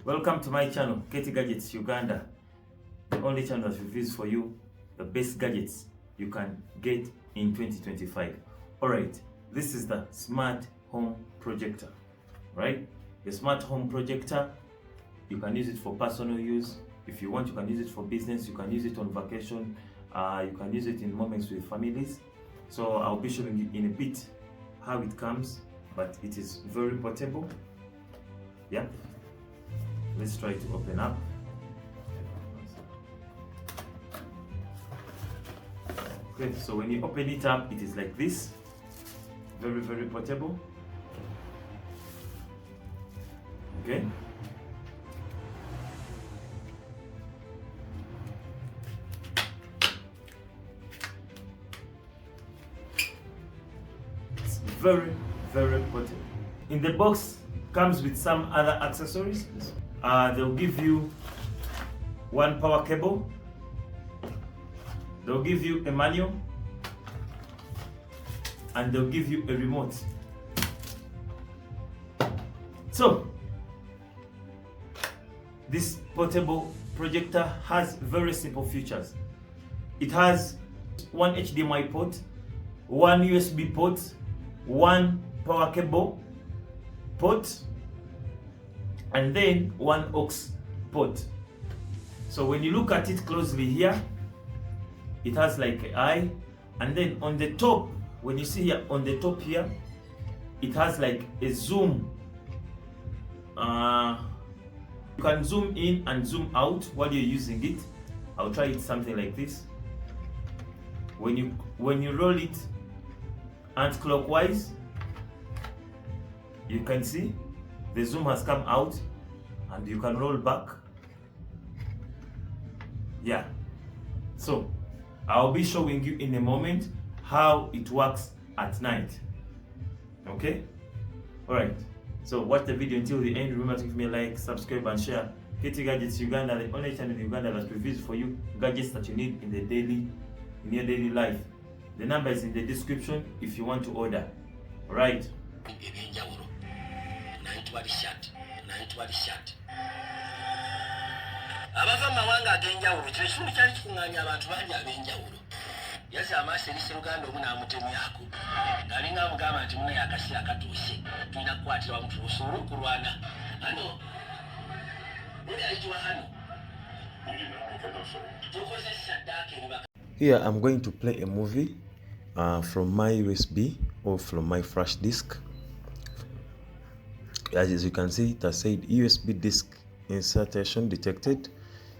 Welcome to my channel, Katie Gadgets Uganda, the only channel that reviews for you the best gadgets you can get in 2025. Alright, this is the smart home projector, right? The smart home projector, you can use it for personal use. If you want, you can use it for business. You can use it on vacation. You can use it in moments with families. So I'll be showing you in a bit how it comes, but it is very portable. Yeah. Let's try to open up. Okay, so when you open it up, it is like this. Very, very portable. Okay. It's very, very portable. In the box comes with some other accessories. They'll give you one power cable. They'll give you a manual, and they'll give you a remote. So this portable projector has very simple features. It has one HDMI port, one USB port, one power cable port, and then one aux port. So when you look at it closely here, it has like an eye, and then on the top, when you see here on the top here, it has like a zoom. You can zoom in and zoom out while you're using it. I'll try it something like this. When you roll it anti-clockwise, you can see the zoom has come out, and you can roll back. Yeah. So I'll be showing you in a moment how it works at night. Okay? Alright. So watch the video until the end. Remember to give me a like, subscribe, and share. Katie Gadgets Uganda, the only channel in Uganda that reviews for you gadgets that you need in your daily life. The number is in the description if you want to order. Alright. Abava mawanga agenjawulo kino kimu kyali kikunganya abantu bangi ab'enjawulo. Yasi amaaso erisa Uganda omu n'amutemyako ng'alinga amugamba nti munaye akaseera katuuse tulina kukwatira wamu tusobola okulwana. Ano oli ayitibwa hano tukozesa ddaaka ebibaka. Here I'm going to play a movie from my USB or from my flash disk. As you can see, it has said USB disk insertion detected.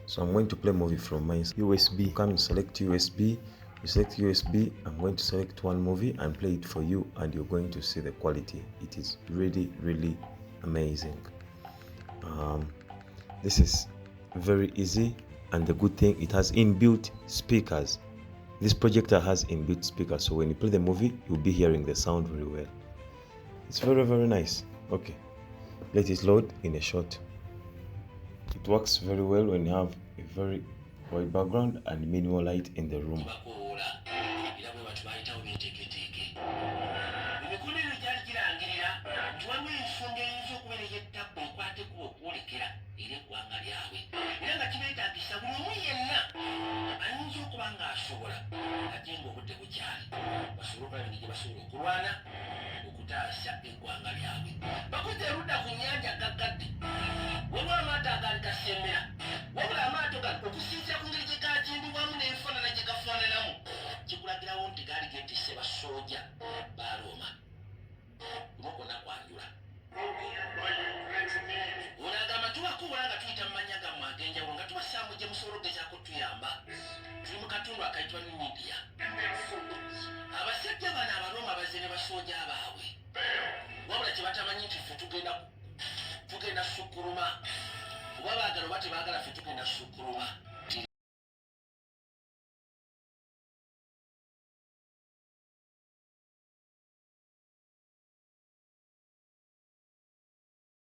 So I'm going to play a movie from my USB. You can select USB. You select USB. I'm going to select one movie and play it for you, and you're going to see the quality. It is really, really amazing. This is very easy, and the good thing, it has inbuilt speakers. This projector has inbuilt speakers, so when you play the movie, you'll be hearing the sound very well. It's very, very nice. Okay, let it load in a short. It works very well when you have a very white background and minimal light in the room. Abasajja bano abaloma abazene basooja abaabwe wabula kyebatamanyi nti ffe tugenda sukkuluma oba baagala oba tebaagala ffe tugenda sukkuluma.